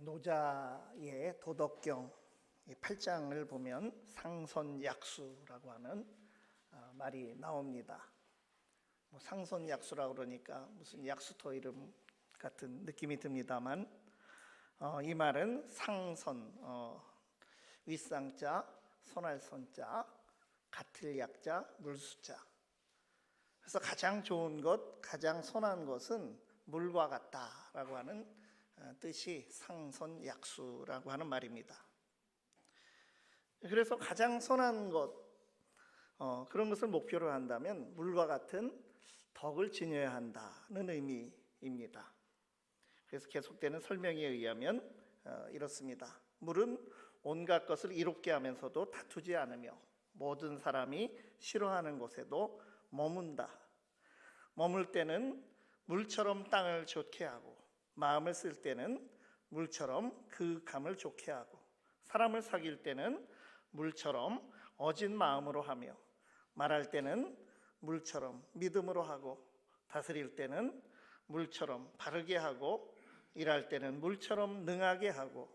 노자의 도덕경 8장을 보면 상선약수라고 하는 말이 나옵니다. 상선약수라고 그러니까 무슨 약수터 이름 같은 느낌이 듭니다만 이 말은 상선, 윗상자, 선할선자, 같을 약자, 물수자. 그래서 가장 좋은 것, 가장 선한 것은 물과 같다라고 하는 뜻이 상선약수라고 하는 말입니다. 그래서 가장 선한 것, 그런 것을 목표로 한다면 물과 같은 덕을 지녀야 한다는 의미입니다. 그래서 계속되는 설명에 의하면 이렇습니다. 물은 온갖 것을 이롭게 하면서도 다투지 않으며 모든 사람이 싫어하는 곳에도 머문다. 머물 때는 물처럼 땅을 좋게 하고 마음을 쓸 때는 물처럼 그 감을 좋게 하고 사람을 사귈 때는 물처럼 어진 마음으로 하며 말할 때는 물처럼 믿음으로 하고 다스릴 때는 물처럼 바르게 하고 일할 때는 물처럼 능하게 하고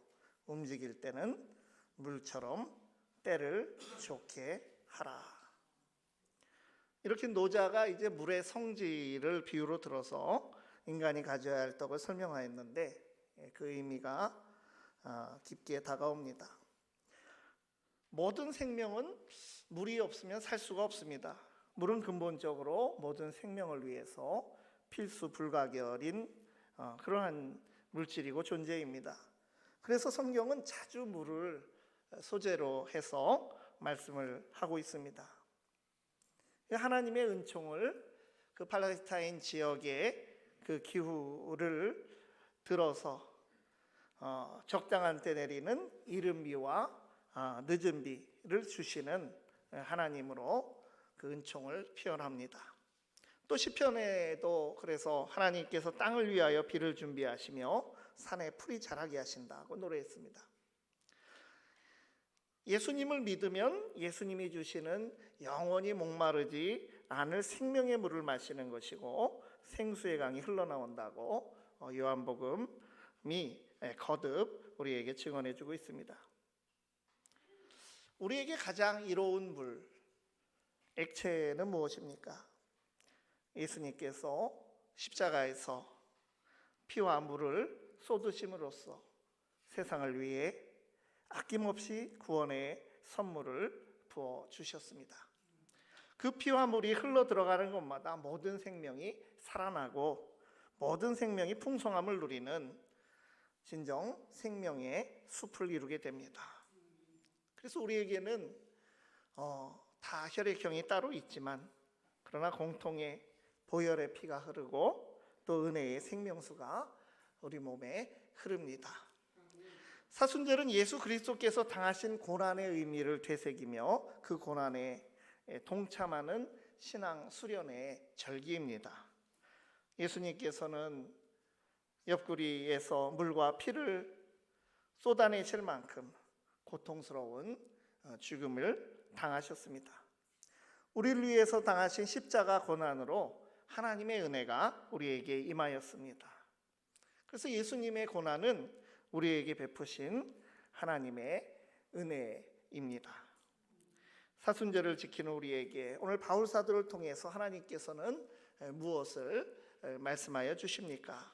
움직일 때는 물처럼 때를 좋게 하라. 이렇게 노자가 이제 물의 성질을 비유로 들어서 인간이 가져야 할 덕을 설명하였는데 그 의미가 깊게 다가옵니다. 모든 생명은 물이 없으면 살 수가 없습니다. 물은 근본적으로 모든 생명을 위해서 필수 불가결인 그러한 물질이고 존재입니다. 그래서 성경은 자주 물을 소재로 해서 말씀을 하고 있습니다. 하나님의 은총을 그 팔레스타인 지역의 그 기후를 들어서 적당한 때 내리는 이른 비와 늦은 비를 주시는 하나님으로 그 은총을 표현합니다. 또 시편에도 그래서 하나님께서 땅을 위하여 비를 준비하시며 산에 풀이 자라게 하신다고 노래했습니다. 예수님을 믿으면 예수님이 주시는 영원히 목마르지 않을 생명의 물을 마시는 것이고 생수의 강이 흘러나온다고 요한복음이 거듭 우리에게 증언해주고 있습니다. 우리에게 가장 이로운 물, 액체는 무엇입니까? 예수님께서 십자가에서 피와 물을 쏟으심으로써 세상을 위해 아낌없이 구원의 선물을 부어주셨습니다. 그 피와 물이 흘러 들어가는 곳마다 모든 생명이 살아나고 모든 생명이 풍성함을 누리는 진정 생명의 숲을 이루게 됩니다. 그래서 우리에게는 다 혈액형이 따로 있지만 그러나 공통의 보혈의 피가 흐르고 또 은혜의 생명수가 우리 몸에 흐릅니다. 사순절은 예수 그리스도께서 당하신 고난의 의미를 되새기며 그 고난에 동참하는 신앙 수련의 절기입니다. 예수님께서는 옆구리에서 물과 피를 쏟아내실 만큼 고통스러운 죽음을 당하셨습니다. 우리를 위해서 당하신 십자가 고난으로 하나님의 은혜가 우리에게 임하였습니다. 그래서 예수님의 고난은 우리에게 베푸신 하나님의 은혜입니다. 사순절을 지키는 우리에게 오늘 바울 사도를 통해서 하나님께서는 무엇을 말씀하여 주십니까?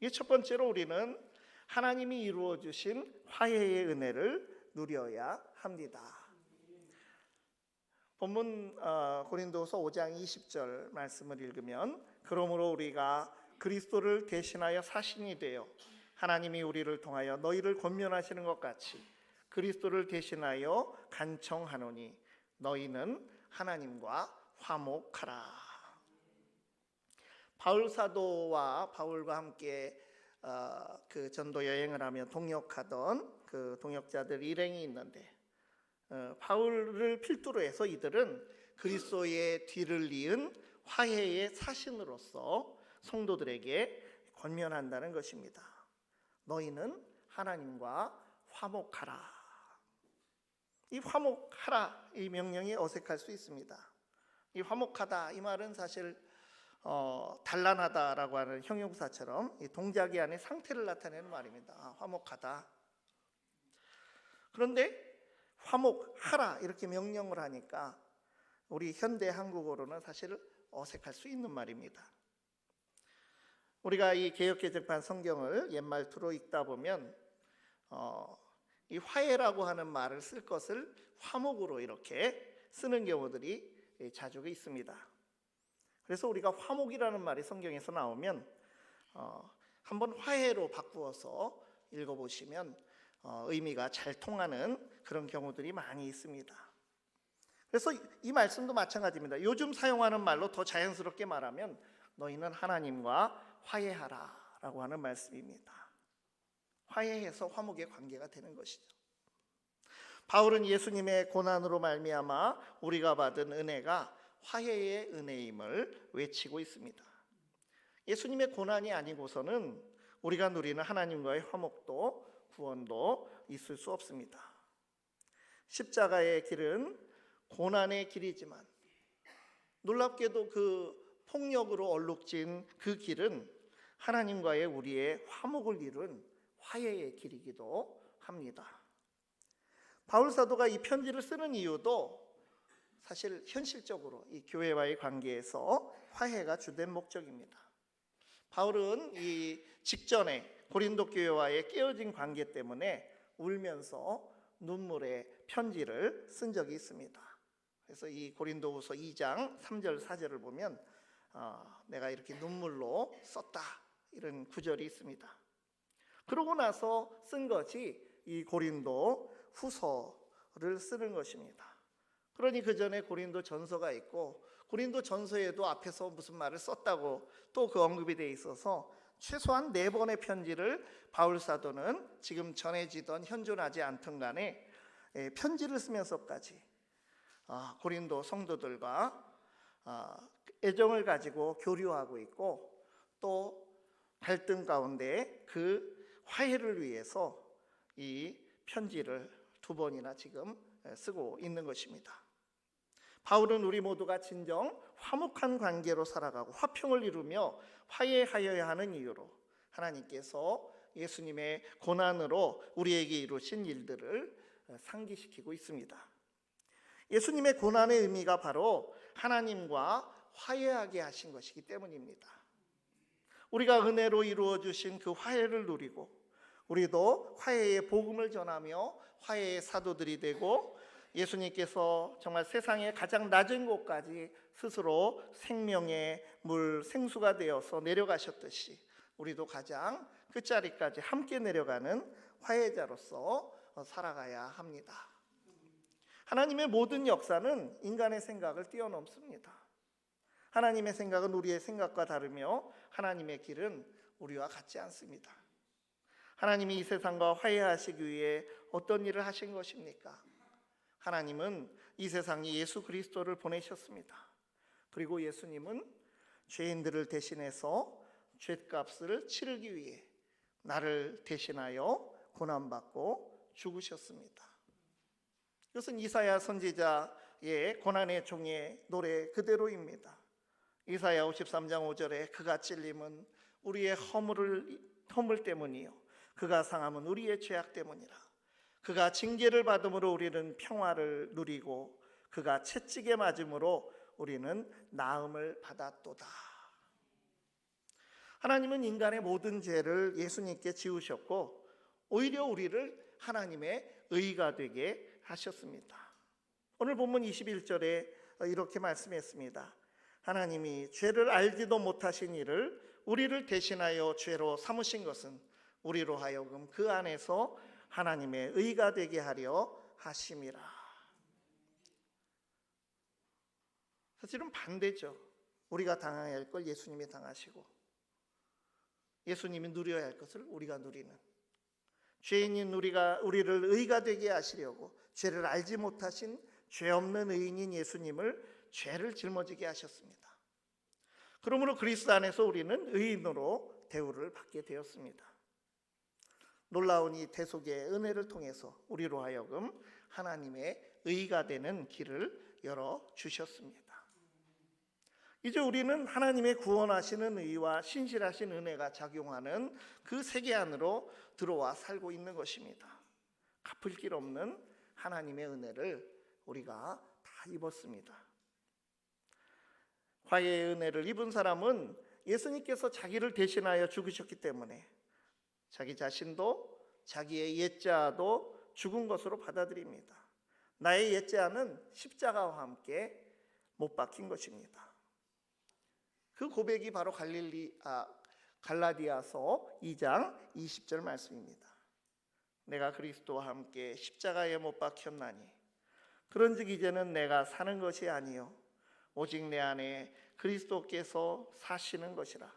이 첫 번째로 우리는 하나님이 이루어 주신 화해의 은혜를 누려야 합니다. 본문 고린도서 5장 20절 말씀을 읽으면 그러므로 우리가 그리스도를 대신하여 사신이 되어 하나님이 우리를 통하여 너희를 권면하시는 것 같이 그리스도를 대신하여 간청하노니 너희는 하나님과 화목하라. 바울 사도와 바울과 함께 그 전도 여행을 하며 동역하던 그 동역자들 일행이 있는데 바울을 필두로 해서 이들은 그리스도의 뒤를 이은 화해의 사신으로서 성도들에게 권면한다는 것입니다. 너희는 하나님과 화목하라. 이 화목하라 이 명령이 어색할 수 있습니다. 이 화목하다 이 말은 사실 단란하다라고 하는 형용사처럼 이 동작이 아닌 상태를 나타내는 말입니다. 화목하다. 그런데 화목하라 이렇게 명령을 하니까 우리 현대 한국어로는 사실 어색할 수 있는 말입니다. 우리가 이 개역개정판 성경을 옛말투로 읽다 보면 이 화해라고 하는 말을 쓸 것을 화목으로 이렇게 쓰는 경우들이 자주 있습니다. 그래서 우리가 화목이라는 말이 성경에서 나오면 한번 화해로 바꾸어서 읽어보시면 의미가 잘 통하는 그런 경우들이 많이 있습니다. 그래서 이 말씀도 마찬가지입니다. 요즘 사용하는 말로 더 자연스럽게 말하면 너희는 하나님과 화해하라 라고 하는 말씀입니다. 화해해서 화목의 관계가 되는 것이죠. 바울은 예수님의 고난으로 말미암아 우리가 받은 은혜가 화해의 은혜임을 외치고 있습니다. 예수님의 고난이 아니고서는 우리가 누리는 하나님과의 화목도 구원도 있을 수 없습니다. 십자가의 길은 고난의 길이지만 놀랍게도 그 폭력으로 얼룩진 그 길은 하나님과의 우리의 화목을 이룬 화해의 길이기도 합니다. 바울 사도가 이 편지를 쓰는 이유도 사실 현실적으로 이 교회와의 관계에서 화해가 주된 목적입니다. 바울은 이 직전에 고린도 교회와의 깨어진 관계 때문에 울면서 눈물의 편지를 쓴 적이 있습니다. 그래서 이 고린도후서 2장 3절 4절을 보면 내가 이렇게 눈물로 썼다 이런 구절이 있습니다. 그러고 나서 쓴 것이 이 고린도 후서를 쓰는 것입니다. 그러니 그 전에 고린도 전서가 있고 고린도 전서에도 앞에서 무슨 말을 썼다고 또 그 언급이 돼 있어서 최소한 4번의 편지를 바울 사도는 지금 전해지던 현존하지 않던 간에 편지를 쓰면서까지 고린도 성도들과 애정을 가지고 교류하고 있고 또 갈등 가운데 그 화해를 위해서 이 편지를 2번이나 지금 쓰고 있는 것입니다. 바울은 우리 모두가 진정 화목한 관계로 살아가고 화평을 이루며 화해하여야 하는 이유로 하나님께서 예수님의 고난으로 우리에게 이루신 일들을 상기시키고 있습니다. 예수님의 고난의 의미가 바로 하나님과 화해하게 하신 것이기 때문입니다. 우리가 은혜로 이루어 주신 그 화해를 누리고 우리도 화해의 복음을 전하며 화해의 사도들이 되고 예수님께서 정말 세상의 가장 낮은 곳까지 스스로 생명의 물 생수가 되어서 내려가셨듯이 우리도 가장 끝자리까지 함께 내려가는 화해자로서 살아가야 합니다. 하나님의 모든 역사는 인간의 생각을 뛰어넘습니다. 하나님의 생각은 우리의 생각과 다르며 하나님의 길은 우리와 같지 않습니다. 하나님이 이 세상과 화해하시기 위해 어떤 일을 하신 것입니까? 하나님은 이 세상에 예수 그리스도를 보내셨습니다. 그리고 예수님은 죄인들을 대신해서 죗값을 치르기 위해 나를 대신하여 고난받고 죽으셨습니다. 이것은 이사야 선지자의 고난의 종의 노래 그대로입니다. 이사야 53장 5절에 그가 찔림은 우리의 허물 때문이요 그가 상함은 우리의 죄악 때문이라. 그가 징계를 받음으로 우리는 평화를 누리고 그가 채찍에 맞음으로 우리는 나음을 받았도다. 하나님은 인간의 모든 죄를 예수님께 지우셨고 오히려 우리를 하나님의 의가 되게 하셨습니다. 오늘 본문 21절에 이렇게 말씀했습니다. 하나님이 죄를 알지도 못하신 이를 우리를 대신하여 죄로 삼으신 것은 우리로 하여금 그 안에서 하나님의 의가 되게 하려 하심이라. 사실은 반대죠. 우리가 당해야 할 걸 예수님이 당하시고 예수님이 누려야 할 것을 우리가 누리는, 죄인인 우리를 의가 되게 하시려고 죄를 알지 못하신 죄 없는 의인인 예수님을 죄를 짊어지게 하셨습니다. 그러므로 그리스도 안에서 우리는 의인으로 대우를 받게 되었습니다. 놀라운 이 대속의 은혜를 통해서 우리로 하여금 하나님의 의가 되는 길을 열어주셨습니다. 이제 우리는 하나님의 구원하시는 의와 신실하신 은혜가 작용하는 그 세계 안으로 들어와 살고 있는 것입니다. 갚을 길 없는 하나님의 은혜를 우리가 다 입었습니다. 화해의 은혜를 입은 사람은 예수님께서 자기를 대신하여 죽으셨기 때문에 자기 자신도 자기의 옛자도 죽은 것으로 받아들입니다. 나의 옛자는 십자가와 함께 못 박힌 것입니다. 그 고백이 바로 갈라디아서 2장 20절 말씀입니다. 내가 그리스도와 함께 십자가에 못 박혔나니 그런즉 이제는 내가 사는 것이 아니요 오직 내 안에 그리스도께서 사시는 것이라.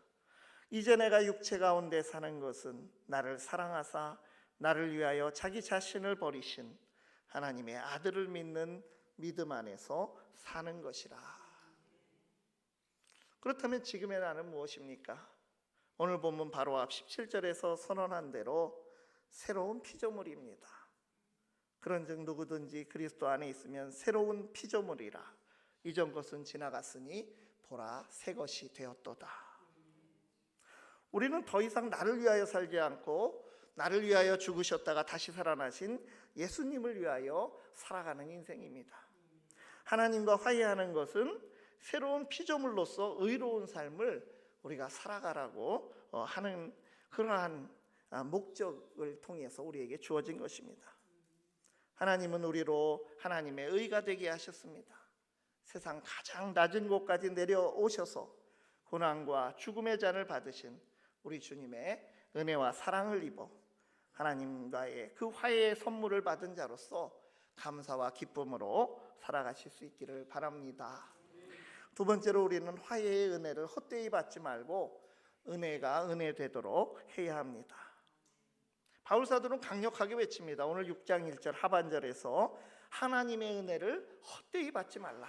이제 내가 육체 가운데 사는 것은 나를 사랑하사 나를 위하여 자기 자신을 버리신 하나님의 아들을 믿는 믿음 안에서 사는 것이라. 그렇다면 지금의 나는 무엇입니까? 오늘 본문 바로 앞 17절에서 선언한 대로 새로운 피조물입니다. 그런즉 누구든지 그리스도 안에 있으면 새로운 피조물이라. 이전 것은 지나갔으니 보라 새 것이 되었도다. 우리는 더 이상 나를 위하여 살지 않고 나를 위하여 죽으셨다가 다시 살아나신 예수님을 위하여 살아가는 인생입니다. 하나님과 화해하는 것은 새로운 피조물로서 의로운 삶을 우리가 살아가라고 하는 그러한 목적을 통해서 우리에게 주어진 것입니다. 하나님은 우리로 하나님의 의가 되게 하셨습니다. 세상 가장 낮은 곳까지 내려오셔서 고난과 죽음의 잔을 받으신 우리 주님의 은혜와 사랑을 입어 하나님과의 그 화해의 선물을 받은 자로서 감사와 기쁨으로 살아가실 수 있기를 바랍니다. 두 번째로 우리는 화해의 은혜를 헛되이 받지 말고 은혜가 은혜 되도록 해야 합니다. 바울 사도는 강력하게 외칩니다. 오늘 6장 1절 하반절에서 하나님의 은혜를 헛되이 받지 말라.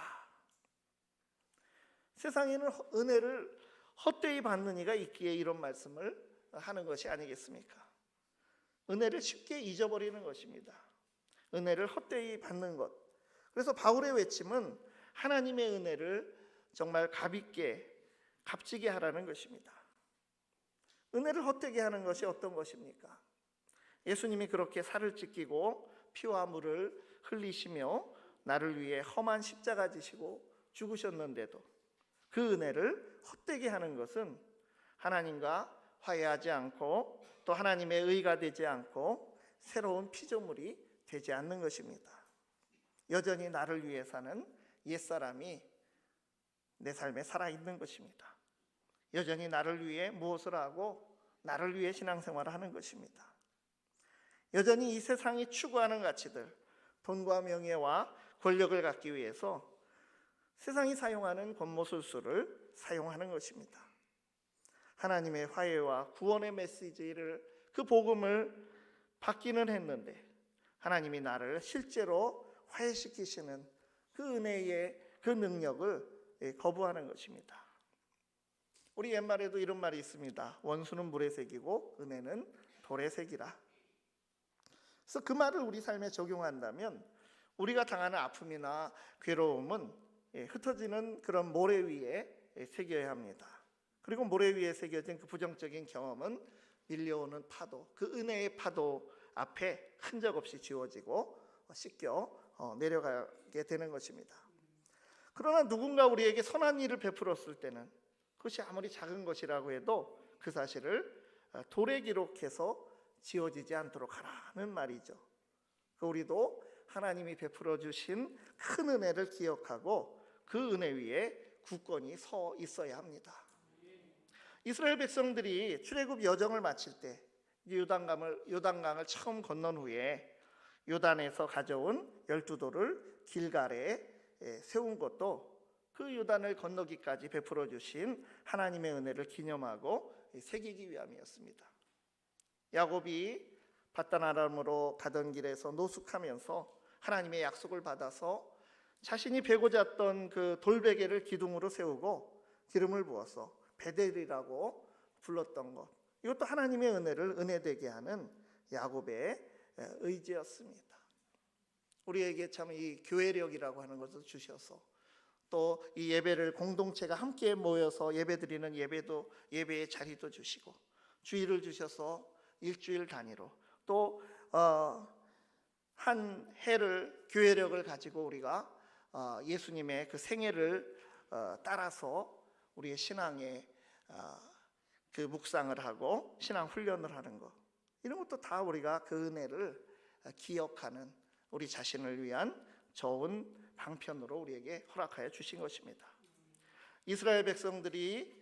세상에는 은혜를 헛되이 받는 이가 있기에 이런 말씀을 하는 것이 아니겠습니까? 은혜를 쉽게 잊어버리는 것입니다. 은혜를 헛되이 받는 것. 그래서 바울의 외침은 하나님의 은혜를 정말 값지게 하라는 것입니다. 은혜를 헛되게 하는 것이 어떤 것입니까? 예수님이 그렇게 살을 찢기고 피와 물을 흘리시며 나를 위해 험한 십자가 지시고 죽으셨는데도 그 은혜를 헛되게 하는 것은 하나님과 화해하지 않고 또 하나님의 의가 되지 않고 새로운 피조물이 되지 않는 것입니다. 여전히 나를 위해 사는 옛사람이 내 삶에 살아있는 것입니다. 여전히 나를 위해 무엇을 하고 나를 위해 신앙생활을 하는 것입니다. 여전히 이 세상이 추구하는 가치들, 돈과 명예와 권력을 갖기 위해서 세상이 사용하는 권모술수를 사용하는 것입니다. 하나님의 화해와 구원의 메시지를 그 복음을 받기는 했는데 하나님이 나를 실제로 화해시키시는 그 은혜의 그 능력을 거부하는 것입니다. 우리 옛말에도 이런 말이 있습니다. 원수는 물의 색이고 은혜는 돌의 색이라. 그래서 그 말을 우리 삶에 적용한다면 우리가 당하는 아픔이나 괴로움은 흩어지는 그런 모래 위에 새겨야 합니다. 그리고 모래 위에 새겨진 그 부정적인 경험은 밀려오는 파도, 그 은혜의 파도 앞에 흔적 없이 지워지고 씻겨 내려가게 되는 것입니다. 그러나 누군가 우리에게 선한 일을 베풀었을 때는 그것이 아무리 작은 것이라고 해도 그 사실을 돌에 기록해서 지워지지 않도록 하라는 말이죠. 우리도 하나님이 베풀어 주신 큰 은혜를 기억하고 그 은혜 위에 굳건히 서 있어야 합니다. 이스라엘 백성들이 출애굽 여정을 마칠 때 요단강을 처음 건넌 후에 요단에서 가져온 12돌을 길갈에 세운 것도 그 요단을 건너기까지 베풀어 주신 하나님의 은혜를 기념하고 새기기 위함이었습니다. 야곱이 밧단 아람으로 가던 길에서 노숙하면서 하나님의 약속을 받아서 자신이 베고 잤던 그 돌베개를 기둥으로 세우고 기름을 부어서 베델이라고 불렀던 것, 이것도 하나님의 은혜를 은혜되게 하는 야곱의 의지였습니다. 우리에게 참 이 교회력이라고 하는 것을 주셔서 또 이 예배를 공동체가 함께 모여서 예배드리는 예배의 자리도 주시고 주일을 주셔서 일주일 단위로 또 한 해를 교회력을 가지고 우리가 예수님의 그 생애를 따라서 우리의 신앙의 그 묵상을 하고 신앙 훈련을 하는 것, 이런 것도 다 우리가 그 은혜를 기억하는 우리 자신을 위한 좋은 방편으로 우리에게 허락하여 주신 것입니다. 이스라엘 백성들이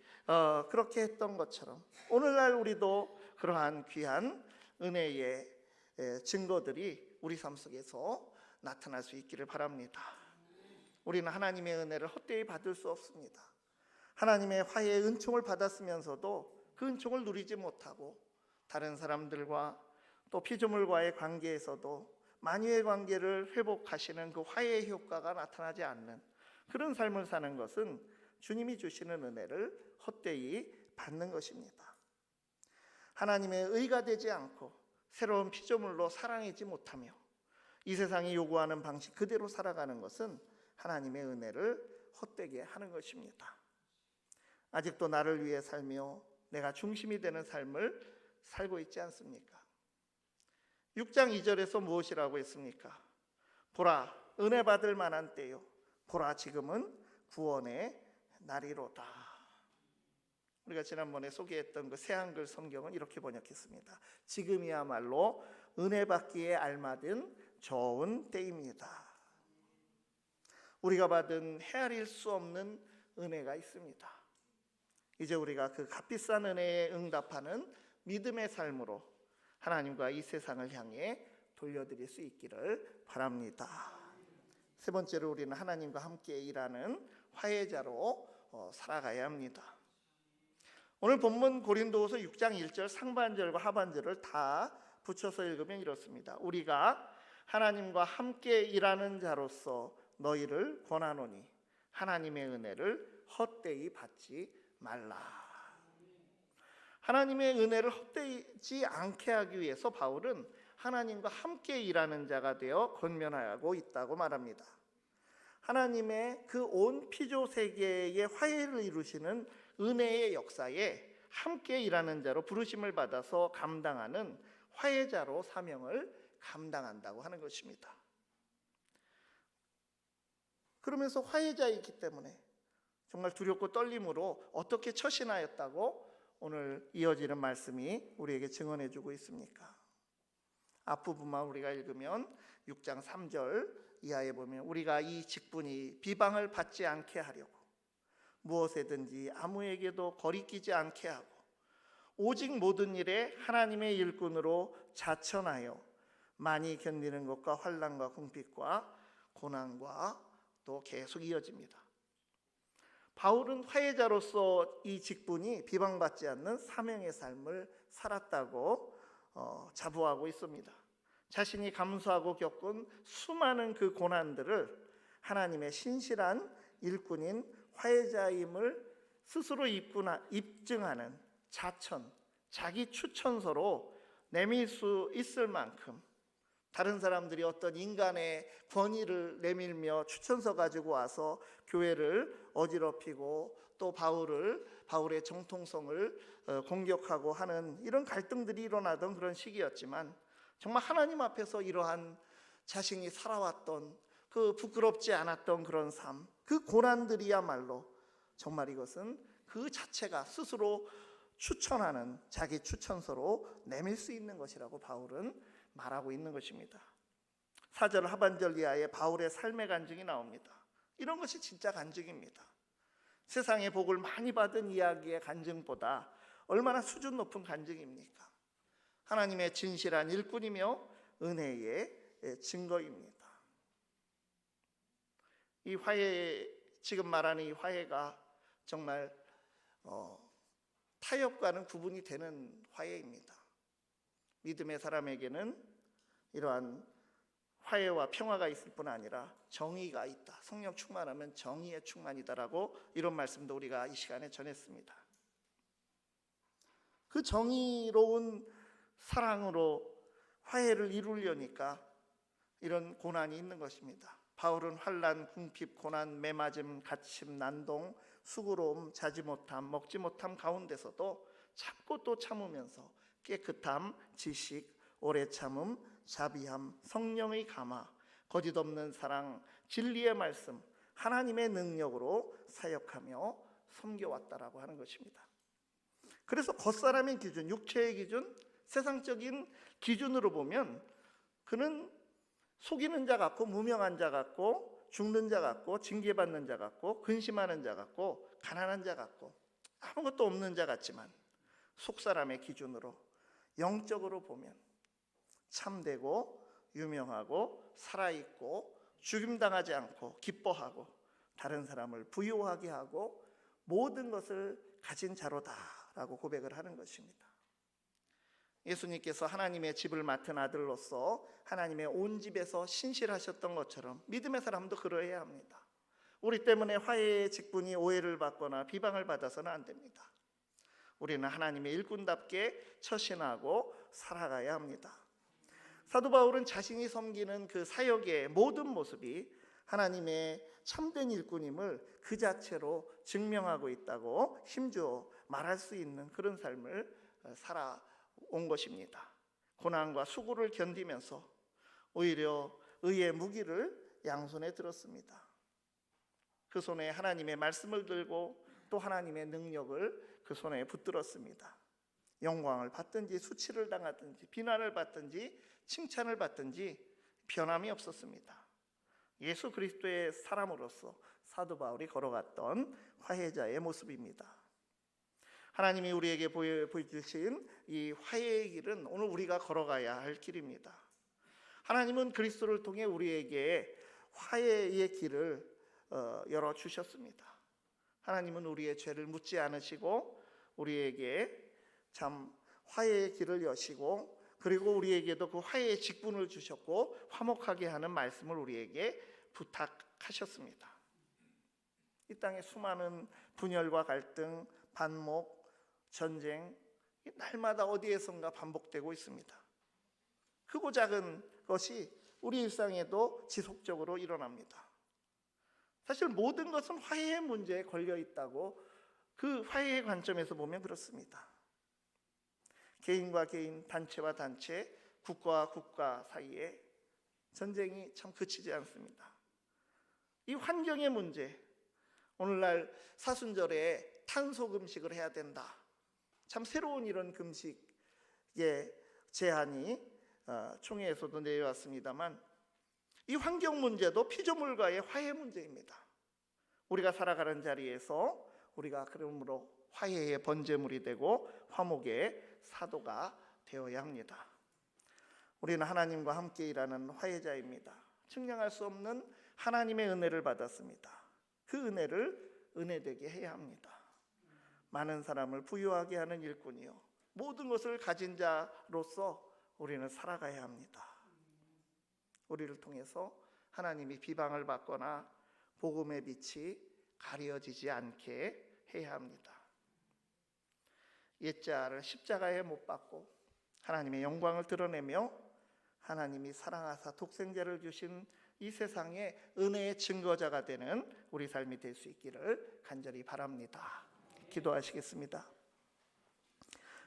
그렇게 했던 것처럼 오늘날 우리도 그러한 귀한 은혜의 증거들이 우리 삶 속에서 나타날 수 있기를 바랍니다. 우리는 하나님의 은혜를 헛되이 받을 수 없습니다. 하나님의 화해의 은총을 받았으면서도 그 은총을 누리지 못하고 다른 사람들과 또 피조물과의 관계에서도 만유의 관계를 회복하시는 그 화해의 효과가 나타나지 않는 그런 삶을 사는 것은 주님이 주시는 은혜를 헛되이 받는 것입니다. 하나님의 의가 되지 않고 새로운 피조물로 살아내지 못하며 이 세상이 요구하는 방식 그대로 살아가는 것은 하나님의 은혜를 헛되게 하는 것입니다. 아직도 나를 위해 살며 내가 중심이 되는 삶을 살고 있지 않습니까? 6장 2절에서 무엇이라고 했습니까? 보라, 은혜 받을 만한 때요, 보라, 지금은 구원의 날이로다. 우리가 지난번에 소개했던 그 새한글 성경은 이렇게 번역했습니다. 지금이야말로 은혜 받기에 알맞은 좋은 때입니다. 우리가 받은 헤아릴 수 없는 은혜가 있습니다. 이제 우리가 그 값비싼 은혜에 응답하는 믿음의 삶으로 하나님과 이 세상을 향해 돌려드릴 수 있기를 바랍니다. 세 번째로 우리는 하나님과 함께 일하는 화해자로 살아가야 합니다. 오늘 본문 고린도후서 6장 1절 상반절과 하반절을 다 붙여서 읽으면 이렇습니다. 우리가 하나님과 함께 일하는 자로서 너희를 권하노니 하나님의 은혜를 헛되이 받지 말라. 하나님의 은혜를 헛되이지 않게 하기 위해서 바울은 하나님과 함께 일하는 자가 되어 권면하고 있다고 말합니다. 하나님의 그 온 피조 세계의 화해를 이루시는 은혜의 역사에 함께 일하는 자로 부르심을 받아서 감당하는 화해자로 사명을 감당한다고 하는 것입니다. 그러면서 화해자이기 때문에 정말 두렵고 떨림으로 어떻게 처신하였다고 오늘 이어지는 말씀이 우리에게 증언해 주고 있습니까? 앞부분만 우리가 읽으면 6장 3절 이하에 보면 우리가 이 직분이 비방을 받지 않게 하려고 무엇에든지 아무에게도 거리끼지 않게 하고 오직 모든 일에 하나님의 일꾼으로 자천하여 많이 견디는 것과 환난과 궁핍과 고난과 또 계속 이어집니다. 바울은 화해자로서 이 직분이 비방받지 않는 사명의 삶을 살았다고 자부하고 있습니다. 자신이 감수하고 겪은 수많은 그 고난들을 하나님의 신실한 일꾼인 화해자임을 스스로 입증하는 자천, 자기 추천서로 내밀 수 있을 만큼 다른 사람들이 어떤 인간의 권위를 내밀며 추천서 가지고 와서 교회를 어지럽히고 또 바울의 정통성을 공격하고 하는 이런 갈등들이 일어나던 그런 시기였지만 정말 하나님 앞에서 이러한 자신이 살아왔던 그 부끄럽지 않았던 그런 삶, 그 고난들이야말로 정말 이것은 그 자체가 스스로 추천하는 자기 추천서로 내밀 수 있는 것이라고 바울은 말하고 있는 것입니다. 4절 하반절 이하에 바울의 삶의 간증이 나옵니다. 이런 것이 진짜 간증입니다. 세상의 복을 많이 받은 이야기의 간증보다 얼마나 수준 높은 간증입니까? 하나님의 진실한 일꾼이며 은혜의 증거입니다. 이 화해, 지금 말하는 이 화해가 정말 타협과는 구분이 되는 화해입니다. 믿음의 사람에게는 이러한 화해와 평화가 있을 뿐 아니라 정의가 있다. 성령 충만하면 정의의 충만이다라고 이런 말씀도 우리가 이 시간에 전했습니다. 그 정의로운 사랑으로 화해를 이루려니까 이런 고난이 있는 것입니다. 바울은 환난, 궁핍, 고난, 매맞음, 갇힘, 난동, 수고로움, 자지 못함, 먹지 못함 가운데서도 참고 또 참으면서 깨끗함, 지식, 오래 참음, 자비함, 성령의 감화, 거짓없는 사랑, 진리의 말씀, 하나님의 능력으로 사역하며 섬겨왔다라고 하는 것입니다. 그래서 겉사람의 기준, 육체의 기준, 세상적인 기준으로 보면 그는 속이는 자 같고 무명한 자 같고 죽는 자 같고 징계받는 자 같고 근심하는 자 같고 가난한 자 같고 아무것도 없는 자 같지만 속사람의 기준으로 영적으로 보면 참되고 유명하고 살아있고 죽임당하지 않고 기뻐하고 다른 사람을 부유하게 하고 모든 것을 가진 자로다라고 고백을 하는 것입니다. 예수님께서 하나님의 집을 맡은 아들로서 하나님의 온 집에서 신실하셨던 것처럼 믿음의 사람도 그러해야 합니다. 우리 때문에 화해의 직분이 오해를 받거나 비방을 받아서는 안 됩니다. 우리는 하나님의 일꾼답게 처신하고 살아가야 합니다. 사도 바울은 자신이 섬기는 그 사역의 모든 모습이 하나님의 참된 일꾼임을 그 자체로 증명하고 있다고 힘주어 말할 수 있는 그런 삶을 살아온 것입니다. 고난과 수고를 견디면서 오히려 의의 무기를 양손에 들었습니다. 그 손에 하나님의 말씀을 들고 또 하나님의 능력을 그 손에 붙들었습니다. 영광을 받든지 수치를 당하든지 비난을 받든지 칭찬을 받든지 변함이 없었습니다. 예수 그리스도의 사람으로서 사도 바울이 걸어갔던 화해자의 모습입니다. 하나님이 우리에게 보여주신 이 화해의 길은 오늘 우리가 걸어가야 할 길입니다. 하나님은 그리스도를 통해 우리에게 화해의 길을 열어주셨습니다. 하나님은 우리의 죄를 묻지 않으시고 우리에게 참 화해의 길을 여시고 그리고 우리에게도 그 화해의 직분을 주셨고 화목하게 하는 말씀을 우리에게 부탁하셨습니다. 이 땅에 수많은 분열과 갈등, 반목, 전쟁 날마다 어디에선가 반복되고 있습니다. 크고 작은 것이 우리 일상에도 지속적으로 일어납니다. 사실 모든 것은 화해의 문제에 걸려 있다고 그 화해의 관점에서 보면 그렇습니다. 개인과 개인, 단체와 단체, 국가와 국가 사이에 전쟁이 참 그치지 않습니다. 이 환경의 문제, 오늘날 사순절에 탄소 금식을 해야 된다. 참 새로운 이런 금식의 제안이 총회에서도 내려왔습니다만 이 환경 문제도 피조물과의 화해 문제입니다. 우리가 살아가는 자리에서 우리가 그러므로 화해의 번제물이 되고 화목의 사도가 되어야 합니다. 우리는 하나님과 함께 일하는 화해자입니다. 측량할 수 없는 하나님의 은혜를 받았습니다. 그 은혜를 은혜되게 해야 합니다. 많은 사람을 부유하게 하는 일꾼이요 모든 것을 가진 자로서 우리는 살아가야 합니다. 우리를 통해서 하나님이 비방을 받거나 복음의 빛이 가려지지 않게 해야 합니다. 옛자를 십자가에 못 박고 하나님의 영광을 드러내며 하나님이 사랑하사 독생자를 주신 이 세상의 은혜의 증거자가 되는 우리 삶이 될 수 있기를 간절히 바랍니다. 기도하시겠습니다.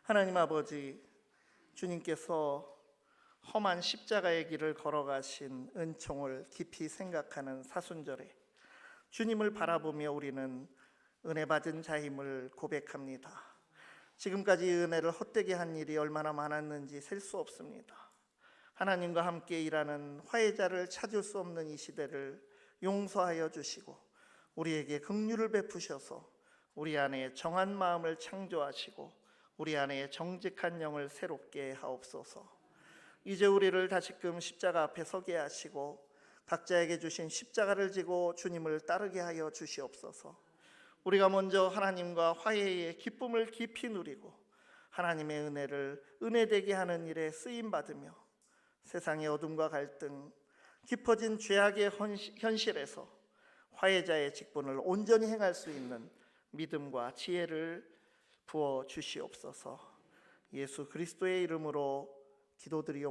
하나님 아버지, 주님께서 험한 십자가의 길을 걸어가신 은총을 깊이 생각하는 사순절에 주님을 바라보며 우리는 은혜 받은 자임을 고백합니다. 지금까지 은혜를 헛되게 한 일이 얼마나 많았는지 셀 수 없습니다. 하나님과 함께 일하는 화해자를 찾을 수 없는 이 시대를 용서하여 주시고 우리에게 긍휼을 베푸셔서 우리 안에 정한 마음을 창조하시고 우리 안에 정직한 영을 새롭게 하옵소서. 이제 우리를 다시금 십자가 앞에 서게 하시고 각자에게 주신 십자가를 지고 주님을 따르게 하여 주시옵소서. 우리가 먼저 하나님과 화해의 기쁨을 깊이 누리고 하나님의 은혜를 은혜되게 하는 일에 쓰임받으며 세상의 어둠과 갈등, 깊어진 죄악의 현실에서 화해자의 직분을 온전히 행할 수 있는 믿음과 지혜를 부어 주시옵소서. 예수 그리스도의 이름으로 기도드리옵나이다.